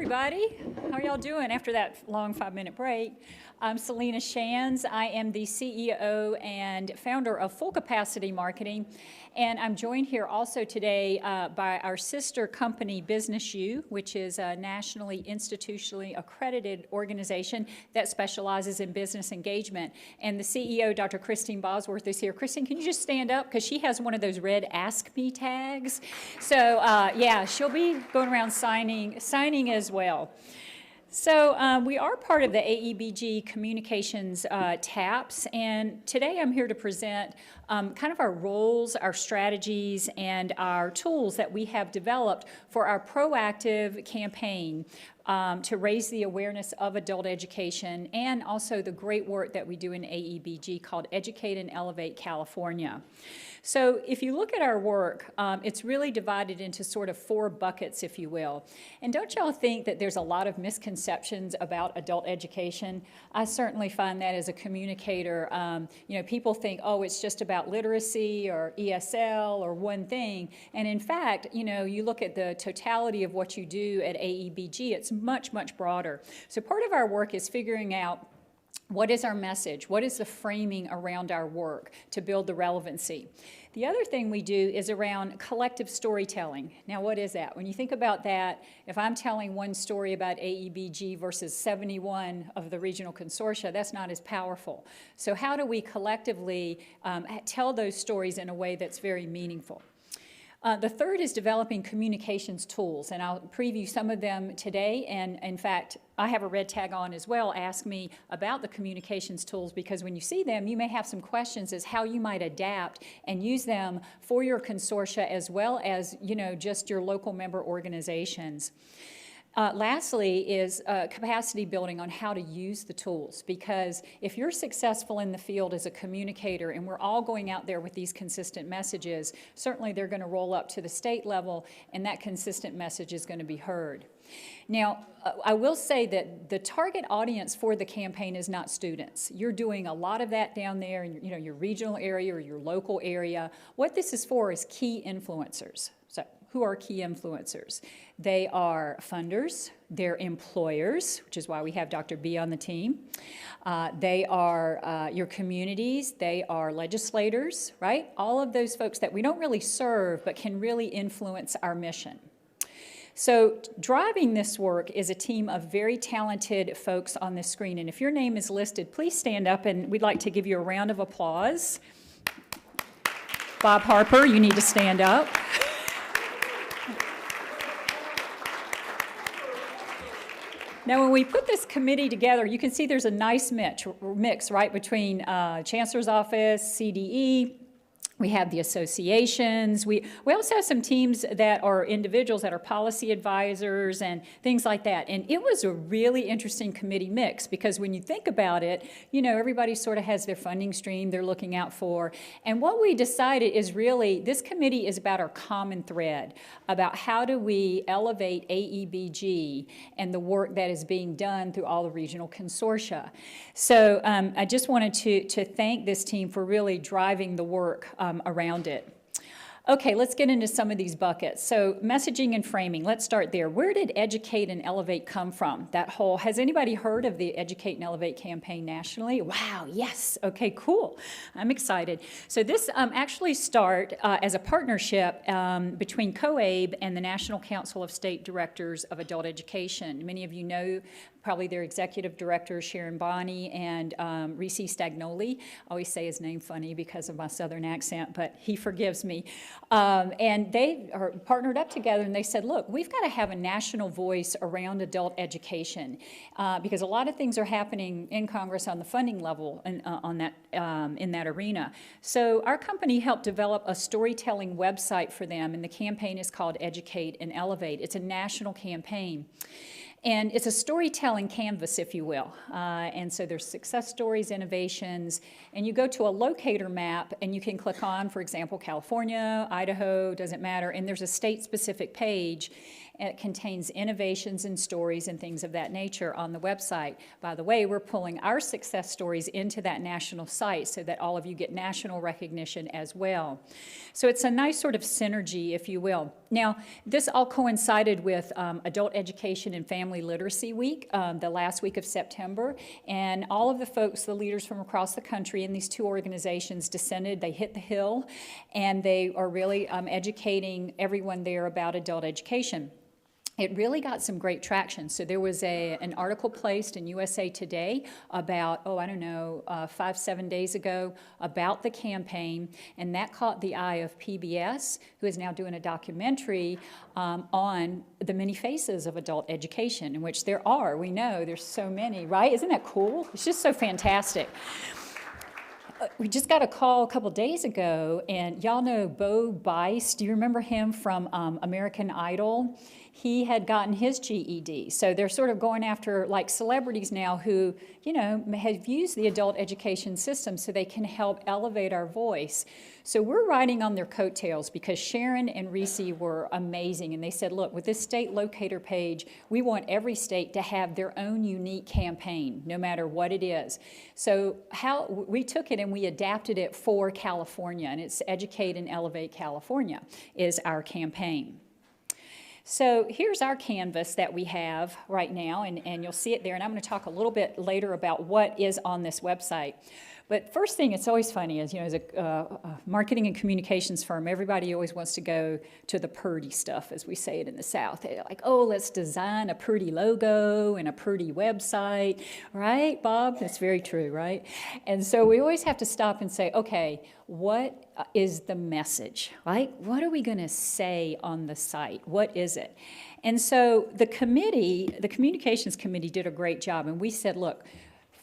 everybody. How are y'all doing after that long 5-minute break? I'm Selena Shands. I am the CEO and founder of Full Capacity Marketing, and I'm joined here also today by our sister company, Business U, which is a nationally institutionally accredited organization that specializes in business engagement. And the CEO, Dr. Christine Bosworth, is here. Christine, can you just stand up? Because she has one of those red Ask Me tags. So yeah, she'll be going around signing as well. So we are part of the AEBG Communications TAPS, and today I'm here to present kind of our roles, our strategies, and our tools that we have developed for our proactive campaign to raise the awareness of adult education, and also the great work that we do in AEBG called Educate and Elevate California. So if you look at our work, it's really divided into sort of 4 buckets, if you will. And don't y'all think that there's a lot of misconceptions about adult education? I certainly find that as a communicator. You know, people think, oh, it's just about literacy or ESL or one thing. And in fact, you know, you look at the totality of what you do at AEBG, it's much, much broader. So part of our work is figuring out what is our message? What is the framing around our work to build the relevancy? The other thing we do is around collective storytelling. Now, what is that? When you think about that, if I'm telling one story about AEBG versus 71 of the regional consortia, that's not as powerful. So how do we collectively tell those stories in a way that's very meaningful? The third is developing communications tools, and I'll preview some of them today. And in fact, I have a red tag on as well. Ask me about the communications tools, because when you see them, you may have some questions as how you might adapt and use them for your consortia as well as, you know, just your local member organizations. Lastly is capacity building on how to use the tools, because if you're successful in the field as a communicator and we're all going out there with these consistent messages, certainly they're going to roll up to the state level and that consistent message is going to be heard. Now, I will say that the target audience for the campaign is not students. You're doing a lot of that down there in your regional area or your local area. What this is for is key influencers. So who are key influencers? They are funders, they're employers, which is why we have Dr. B on the team. They are your communities, they are legislators, right? All of those folks that we don't really serve but can really influence our mission. So driving this work is a team of very talented folks on this screen. And if your name is listed, please stand up and we'd like to give you a round of applause. Bob Harper, you need to stand up. Now, when we put this committee together, you can see there's a nice mix right, between Chancellor's Office, CDE. We have the associations. We also have some teams that are individuals that are policy advisors and things like that. And it was a really interesting committee mix, because when you think about it, you know, everybody sort of has their funding stream they're looking out for. And what we decided is really this committee is about our common thread, about how do we elevate AEBG and the work that is being done through all the regional consortia. So I just wanted to thank this team for really driving the work around it. Okay, let's get into some of these buckets. So messaging and framing, let's start there. Where did Educate and Elevate come from? That whole, has anybody heard of the Educate and Elevate campaign nationally? Wow, yes, okay, cool. I'm excited. So this actually started as a partnership between COABE and the National Council of State Directors of Adult Education. Many of you know probably their executive directors, Sharon Bonney and Reese Stagnoli. I always say his name funny because of my southern accent, but he forgives me. And they are partnered up together and they said, look, we've got to have a national voice around adult education because a lot of things are happening in Congress on the funding level and, in that arena. So our company helped develop a storytelling website for them, and the campaign is called Educate and Elevate. It's a national campaign. And it's a storytelling canvas, if you will. And so there's success stories, innovations, and you go to a locator map and you can click on, for example, California, Idaho, doesn't matter, and there's a state-specific page. and it contains innovations and stories and things of that nature on the website. By the way, we're pulling our success stories into that national site so that all of you get national recognition as well. So it's a nice sort of synergy, if you will. Now, this all coincided with Adult Education and Family Literacy Week, the last week of September, and all of the folks, the leaders from across the country in these two organizations descended, they hit the hill, and they are really educating everyone there about adult education. It really got some great traction. So there was an article placed in USA Today about, 5-7 days ago about the campaign, and that caught the eye of PBS, who is now doing a documentary on the many faces of adult education, in which there are, we know, there's so many, right? Isn't that cool? It's just so fantastic. We just got a call a couple days ago, and y'all know Bo Bice. Do you remember him from American Idol? He had gotten his GED. So they're sort of going after like celebrities now who, have used the adult education system so they can help elevate our voice. So we're riding on their coattails because Sharon and Reese were amazing. And they said, look, with this state locator page, we want every state to have their own unique campaign, no matter what it is. So we took it and we adapted it for California, and it's Educate and Elevate California is our campaign. So here's our canvas that we have right now, and you'll see it there, and I'm going to talk a little bit later about what is on this website. But first thing, it's always funny is, as a marketing and communications firm, everybody always wants to go to the pretty stuff, as we say it in the South. They're like, oh, let's design a pretty logo and a pretty website, right, Bob? That's very true, right? And so we always have to stop and say, okay, what is the message, right? What are we going to say on the site? What is it? And so the communications committee did a great job, and we said, look,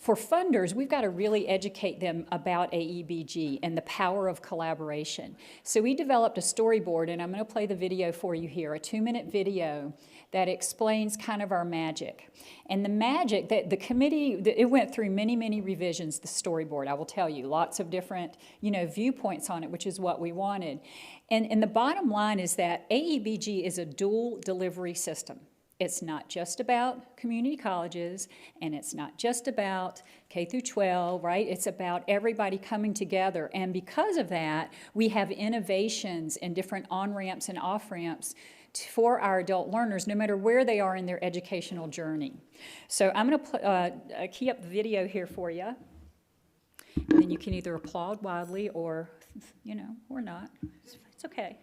for funders, we've got to really educate them about AEBG and the power of collaboration. So we developed a storyboard, and I'm going to play the video for you here, a 2-minute video that explains kind of our magic. And the magic that the committee, it went through many, many revisions, the storyboard, I will tell you, lots of different, viewpoints on it, which is what we wanted. And the bottom line is that AEBG is a dual delivery system. It's not just about community colleges, and it's not just about K through 12, right? It's about everybody coming together. And because of that, we have innovations and different on-ramps and off-ramps for our adult learners, no matter where they are in their educational journey. So I'm going to key up the video here for you. And then you can either applaud wildly or, or not. It's okay.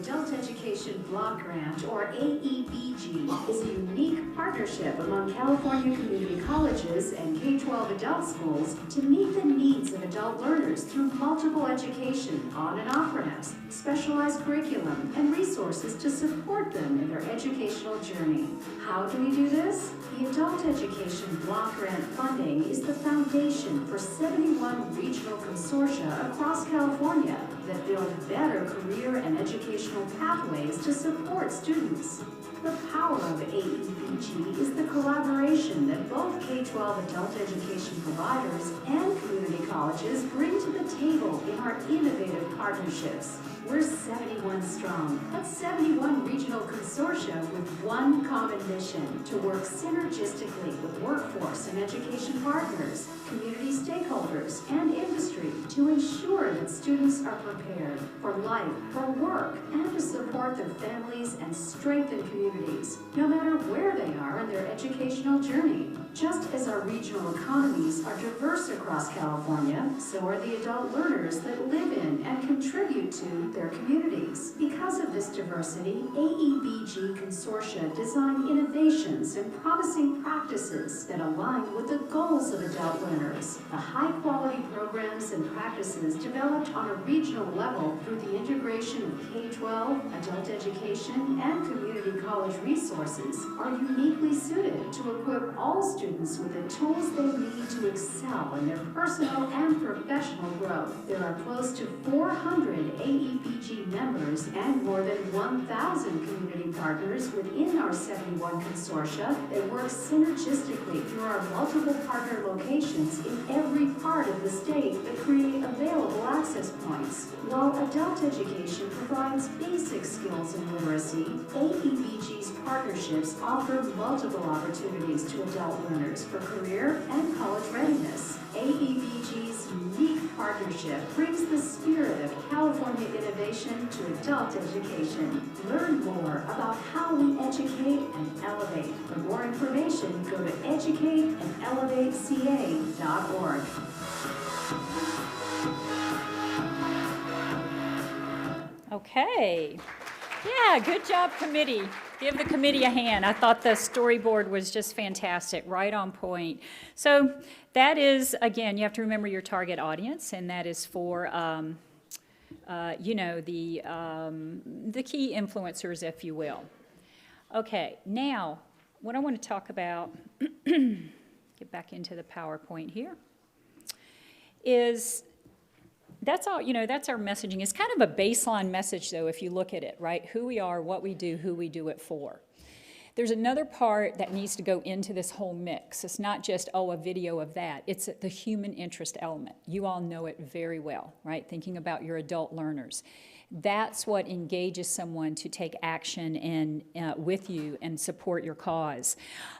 Adult Education Block Grant, or AEBG, is a unique partnership among California community colleges and K-12 adult schools to meet the needs of adult learners through multiple education, on and off ramps, specialized curriculum, and resources to support them in their educational journey. How do we do this? The Adult Education Block Grant funding is the foundation for 71 regional consortia across California that build better career and educational pathways to support students. The power of AEBG is the collaboration that both K-12 adult education providers and community colleges bring to the table in our innovative partnerships. We're 71 strong. That's 71 regional consortia with one common mission: to work synergistically with workforce and education partners, community stakeholders, and industry to ensure that students are prepared for life, for work, and to support their families and strengthen communities, no matter where they are in their educational journey. Just as our regional economies are diverse across California, so are the adult learners that live in and contribute to their communities. Because of this diversity, AEBG consortia design innovations and promising practices that align with the goals of adult learners. The high-quality programs and practices developed on a regional level through the integration of K-12, adult education, and community college resources are uniquely suited to equip all students students with the tools they need to excel in their personal and professional growth. There are close to 400 AEBG members and more than 1,000 community partners within our 71 consortia that work synergistically through our multiple partner locations in every part of the state that create available access points. While adult education provides basic skills in literacy, AEBG's partnerships offer multiple opportunities to adult learners for career and college readiness. AEBG's unique partnership brings the spirit of California innovation to adult education. Learn more about how we educate and elevate. For more information, go to educateandelevateca.org. Okay. Yeah, good job, committee. Give the committee a hand. I thought the storyboard was just fantastic, right on point. So that is, again, you have to remember your target audience, and that is for, the key influencers, if you will. Okay, now, what I want to talk about, get back into the PowerPoint here, is that's all, that's our messaging. It's kind of a baseline message, though, if you look at it, right? Who we are, what we do, who we do it for. There's another part that needs to go into this whole mix. It's not just, a video of that. It's the human interest element. You all know it very well, right? Thinking about your adult learners. That's what engages someone to take action and with you and support your cause.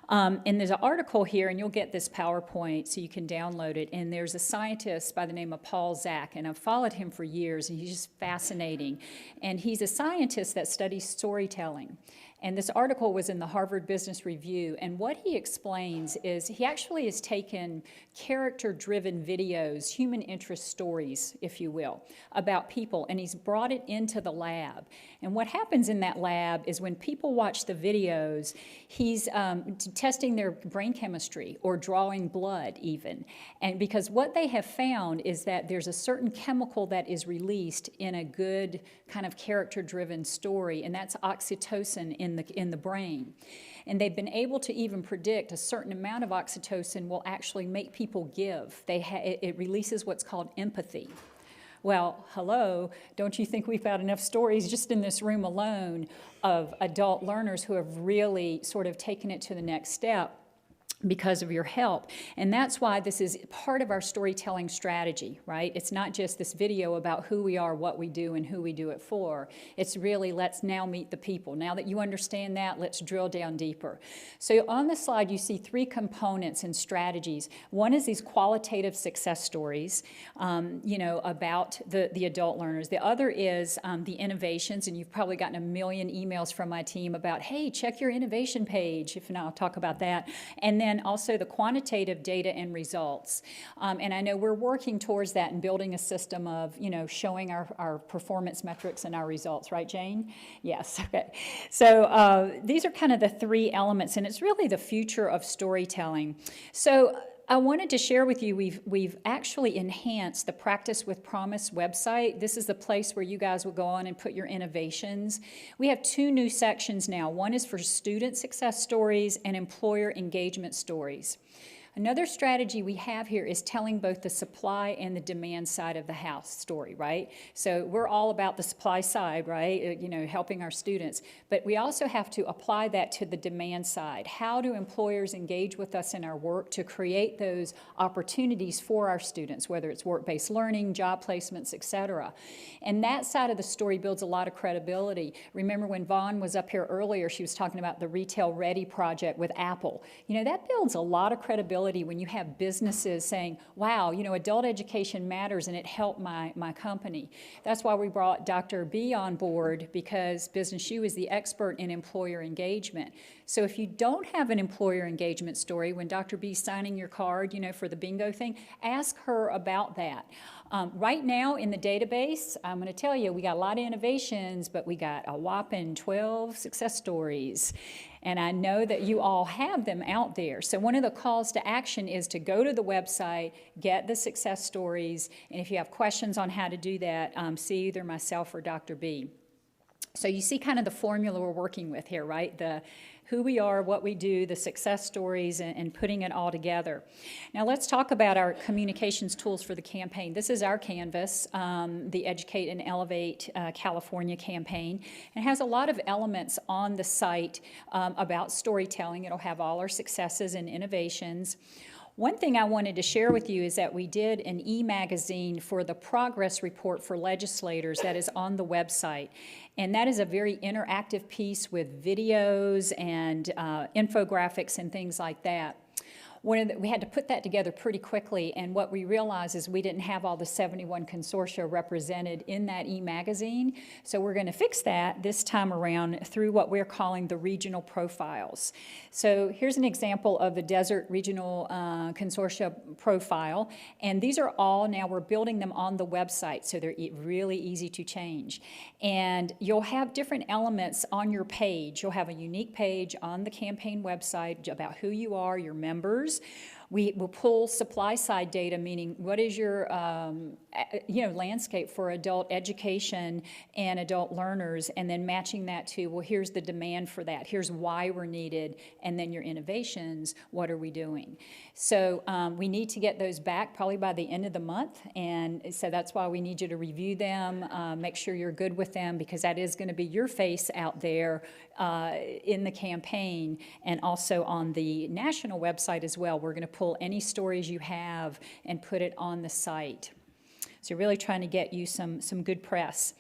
And there's an article here, and you'll get this PowerPoint so you can download it. And there's a scientist by the name of Paul Zak, and I've followed him for years, and he's just fascinating. And he's a scientist that studies storytelling. And this article was in the Harvard Business Review, and what he explains is he actually has taken character-driven videos, human interest stories, if you will, about people, and he's brought it into the lab. And what happens in that lab is when people watch the videos, he's testing their brain chemistry or drawing blood even. And because what they have found is that there's a certain chemical that is released in a good kind of character-driven story, and that's oxytocin in the brain. And they've been able to even predict a certain amount of oxytocin will actually make people give. It releases what's called empathy. Well, hello, don't you think we've had enough stories just in this room alone of adult learners who have really sort of taken it to the next step because of your help? And that's why this is part of our storytelling strategy, right? It's not just this video about who we are, what we do, and who we do it for. It's really, let's now meet the people. Now that you understand that, let's drill down deeper. So on the slide, you see three components and strategies. One is these qualitative success stories, about the adult learners. The other is the innovations, and you've probably gotten a million emails from my team about, hey, check your innovation page. If not, I'll talk about that. And then also the quantitative data and results. And I know we're working towards that and building a system of, showing our performance metrics and our results, right, Jane? Yes, okay. So these are kind of the three elements, and it's really the future of storytelling. So I wanted to share with you, we've actually enhanced the Practice with Promise website. This is the place where you guys will go on and put your innovations. We have two new sections now. One is for student success stories and employer engagement stories. Another strategy we have here is telling both the supply and the demand side of the house story, right? So we're all about the supply side, right? Helping our students. But we also have to apply that to the demand side. How do employers engage with us in our work to create those opportunities for our students, whether it's work-based learning, job placements, et cetera? And that side of the story builds a lot of credibility. Remember when Vaughn was up here earlier, she was talking about the Retail Ready project with Apple. That builds a lot of credibility when you have businesses saying, wow, adult education matters and it helped my company. That's why we brought Dr. B on board, because Business U is the expert in employer engagement. So if you don't have an employer engagement story, when Dr. B's signing your card, for the bingo thing, ask her about that. Right now in the database, I'm going to tell you, we got a lot of innovations, but we got a whopping 12 success stories. And I know that you all have them out there. So one of the calls to action is to go to the website, get the success stories, and if you have questions on how to do that, see either myself or Dr. B. So you see kind of the formula we're working with here, right? The who we are, what we do, the success stories, and putting it all together. Now let's talk about our communications tools for the campaign. This is our canvas, the Educate and Elevate California campaign. It has a lot of elements on the site about storytelling. It'll have all our successes and innovations. One thing I wanted to share with you is that we did an e-magazine for the progress report for legislators that is on the website. And that is a very interactive piece with videos and infographics and things like that. We had to put that together pretty quickly, and what we realized is we didn't have all the 71 consortia represented in that e-magazine, so we're going to fix that this time around through what we're calling the regional profiles. So here's an example of the Desert Regional Consortia profile, and these are all now, we're building them on the website, so they're really easy to change. And you'll have different elements on your page. You'll have a unique page on the campaign website about who you are, your members. We will pull supply-side data, meaning what is your landscape for adult education and adult learners, and then matching that to, well, here's the demand for that, here's why we're needed, and then your innovations, what are we doing? So we need to get those back probably by the end of the month, and so that's why we need you to review them, make sure you're good with them, because that is going to be your face out there in the campaign, and also on the national website as well. We're going to pull any stories you have and put it on the site. So really trying to get you some good press.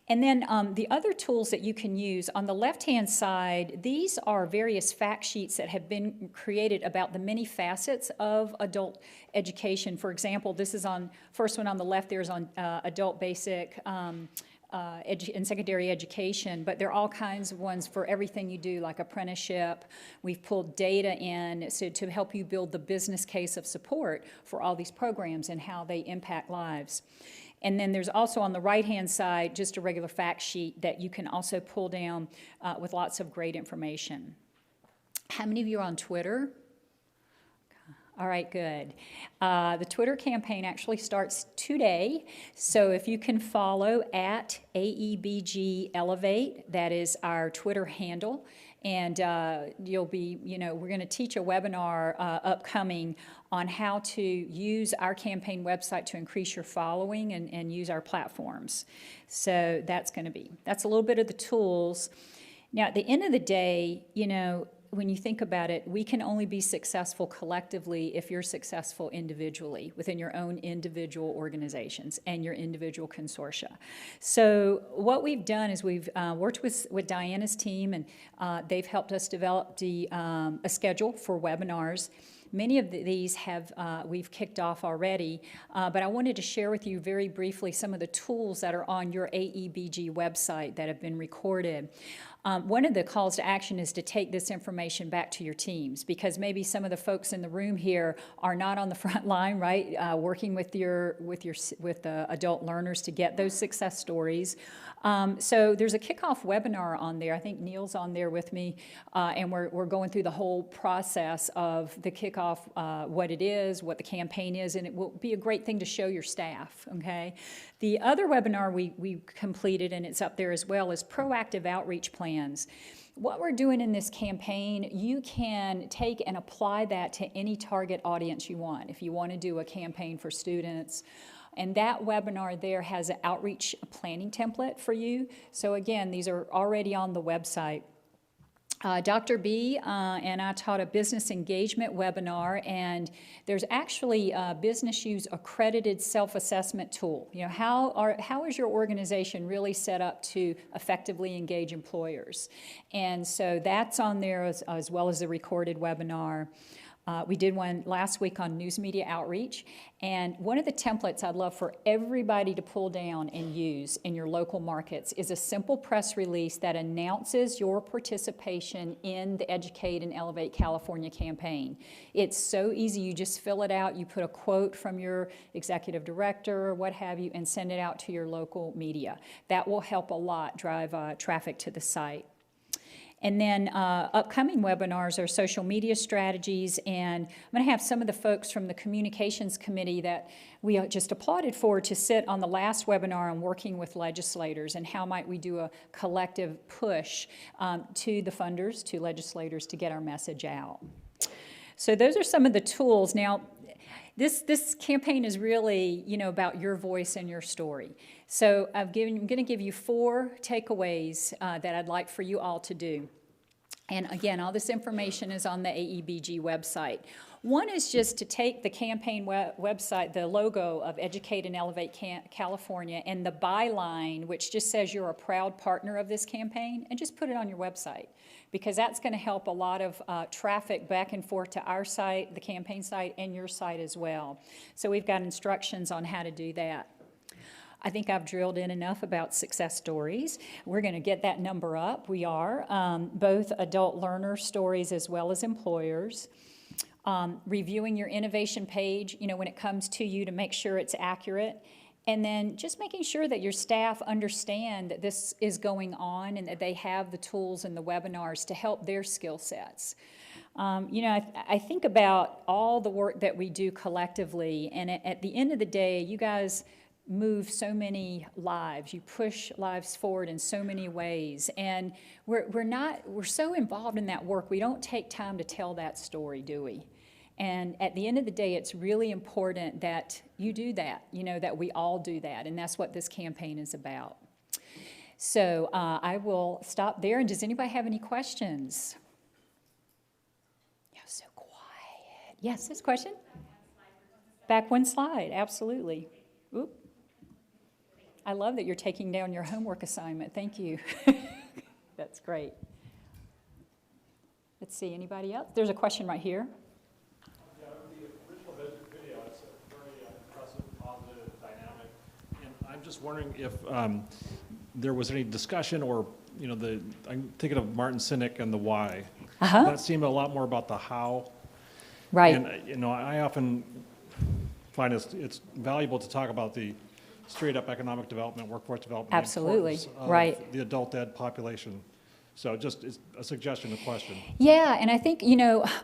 And then the other tools that you can use, on the left-hand side, these are various fact sheets that have been created about the many facets of adult education. For example, this is on, first one on the left there is on adult basic and secondary education, but there are all kinds of ones for everything you do, like apprenticeship. We've pulled data in so to help you build the business case of support for all these programs and how they impact lives. And then there's also on the right-hand side just a regular fact sheet that you can also pull down with lots of great information. How many of you are on Twitter? All right, good. The Twitter campaign actually starts today, so if you can follow at AEBG Elevate, that is our Twitter handle, and you'll be, we're going to teach a webinar upcoming on how to use our campaign website to increase your following and use our platforms. So that's a little bit of the tools. Now, at the end of the day, when you think about it, we can only be successful collectively if you're successful individually within your own individual organizations and your individual consortia. So what we've done is we've worked with Diana's team, and they've helped us develop a schedule for webinars. Many of these we've kicked off already, but I wanted to share with you very briefly some of the tools that are on your AEBG website that have been recorded. One of the calls to action is to take this information back to your teams, because maybe some of the folks in the room here are not on the front line, right, working with the adult learners to get those success stories. So there's a kickoff webinar on there. I think Neil's on there with me, and we're going through the whole process of the kickoff, what it is, what the campaign is, and it will be a great thing to show your staff, okay? The other webinar we completed, and it's up there as well, is proactive outreach plans. What we're doing in this campaign, you can take and apply that to any target audience you want. If you want to do a campaign for students, and that webinar there has an outreach planning template for you. So again, these are already on the website. Dr. B and I taught a business engagement webinar, and there's actually Business U's accredited self-assessment tool. How is your organization really set up to effectively engage employers? And so that's on there as well as the recorded webinar. We did one last week on news media outreach, and one of the templates I'd love for everybody to pull down and use in your local markets is a simple press release that announces your participation in the Educate and Elevate California campaign. It's so easy. You just fill it out, you put a quote from your executive director or what have you, and send it out to your local media. That will help a lot drive traffic to the site. And then upcoming webinars are social media strategies, and I'm going to have some of the folks from the communications committee that we just applauded for to sit on the last webinar on working with legislators and how might we do a collective push to the funders, to legislators, to get our message out. So those are some of the tools. Now, this campaign is really, about your voice and your story. So I'm going to give you 4 takeaways that I'd like for you all to do. And again, all this information is on the AEBG website. One is just to take the campaign website, the logo of Educate and Elevate California, and the byline, which just says you're a proud partner of this campaign, and just put it on your website, because that's going to help a lot of traffic back and forth to our site, the campaign site, and your site as well. So we've got instructions on how to do that. I think I've drilled in enough about success stories. We're going to get that number up. We are, both adult learner stories as well as employers. Reviewing your innovation page, when it comes to you, to make sure it's accurate. And then just making sure that your staff understand that this is going on and that they have the tools and the webinars to help their skill sets. I think about all the work that we do collectively, and at the end of the day, you guys move so many lives. You push lives forward in so many ways, and we're so involved in that work, we don't take time to tell that story, do we? And at the end of the day, it's really important that you do that, that we all do that, and that's what this campaign is about. So I will stop there, and does anybody have any questions? You're so quiet. Yes, this question? Back one slide, absolutely. Oop. I love that you're taking down your homework assignment. Thank you. That's great. Let's see, anybody else? There's a question right here. Yeah, the original video, it's a very impressive, positive, dynamic. And I'm just wondering if there was any discussion or, I'm thinking of Martin Sinek and the why. That seemed a lot more about the how. Right. And, I often find it's valuable to talk about the straight up economic development, workforce development. Absolutely, of right. The adult ed population. So just it's a suggestion, a question. Yeah, and I think,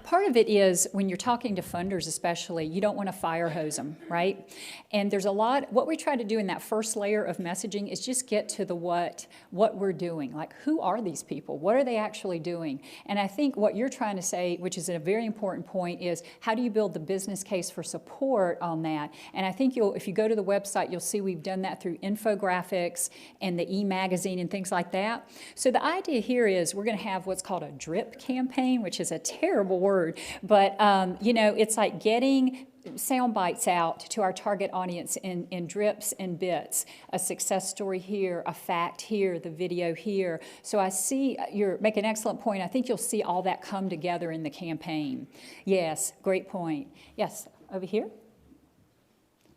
part of it is when you're talking to funders especially, you don't want to fire hose them, right? And there's a lot, what we try to do in that first layer of messaging is just get to the what we're doing. Like, who are these people? What are they actually doing? And I think what you're trying to say, which is a very important point, is how do you build the business case for support on that? And I think if you go to the website, you'll see we've done that through infographics and the e-magazine and things like that. So the idea here is we're going to have what's called a drip campaign, which is a terrible word, but it's like getting sound bites out to our target audience in drips and bits. A success story here, a fact here, the video here. So I see you're making an excellent point. I think you'll see all that come together in the campaign. Yes, great point. Yes, over here.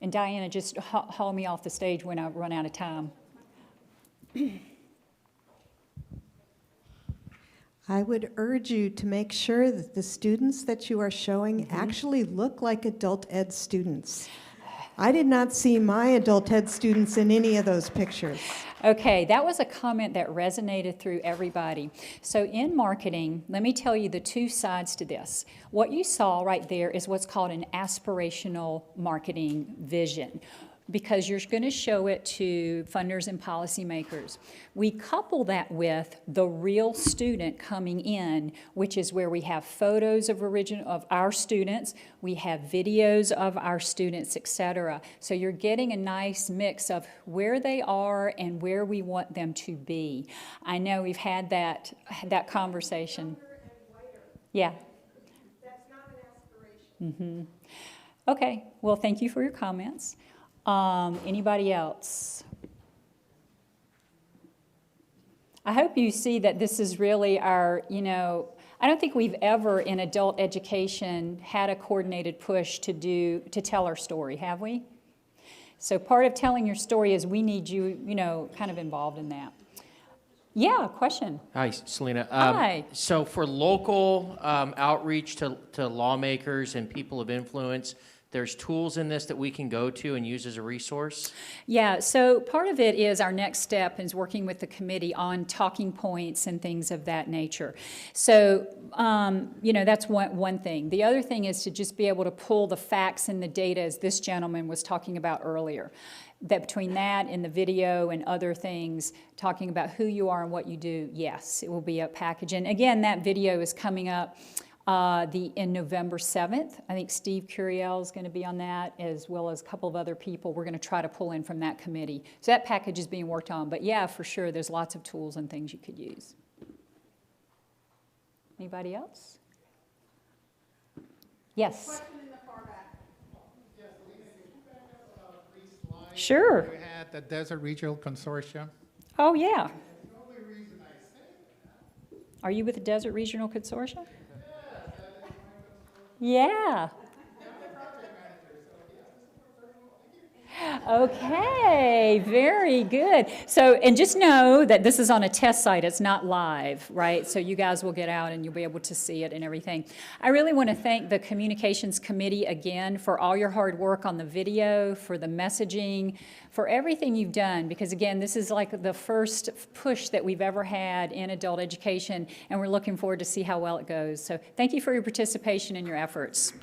And Diana, just haul me off the stage when I run out of time. I would urge you to make sure that the students that you are showing actually look like adult ed students. I did not see my adult ed students in any of those pictures. Okay, that was a comment that resonated through everybody. So in marketing, let me tell you the 2 sides to this. What you saw right there is what's called an aspirational marketing vision, because you're going to show it to funders and policymakers. We couple that with the real student coming in, which is where we have photos of our students, we have videos of our students, etc. So you're getting a nice mix of where they are and where we want them to be. I know we've had that conversation. Yeah. That's not an aspiration. Okay, well, thank you for your comments. Anybody else? I hope you see that this is really our, I don't think we've ever in adult education had a coordinated push to tell our story, have we? So part of telling your story is we need you, kind of involved in that. Yeah, question. Hi, Selena. Hi. So for local outreach to lawmakers and people of influence, there's tools in this that we can go to and use as a resource? Yeah, so part of it is our next step is working with the committee on talking points and things of that nature. So, you know, that's one thing. The other thing is to just be able to pull the facts and the data, as this gentleman was talking about earlier. That between that and the video and other things, talking about who you are and what you do, yes, it will be a package. And again, that video is coming up in November 7th. I think Steve Curiel is going to be on that, as well as a couple of other people we're going to try to pull in from that committee. So that package is being worked on. But yeah, for sure, there's lots of tools and things you could use. Anybody else? Yes. Question in the far back. Yes, Lisa, could you back up 3 slides? Sure. We had the Desert Regional Consortium. Oh, yeah. The only reason I say that. Are you with the Desert Regional Consortium? Yes, that is my consortium. Yeah. I'm the project manager, so yes, this is very well. Thank you. Okay, very good. So, and just know that this is on a test site, it's not live, right? So you guys will get out and you'll be able to see it and everything. I really want to thank the Communications Committee again for all your hard work on the video, for the messaging, for everything you've done, because again, this is like the first push that we've ever had in adult education, and we're looking forward to see how well it goes. So thank you for your participation and your efforts.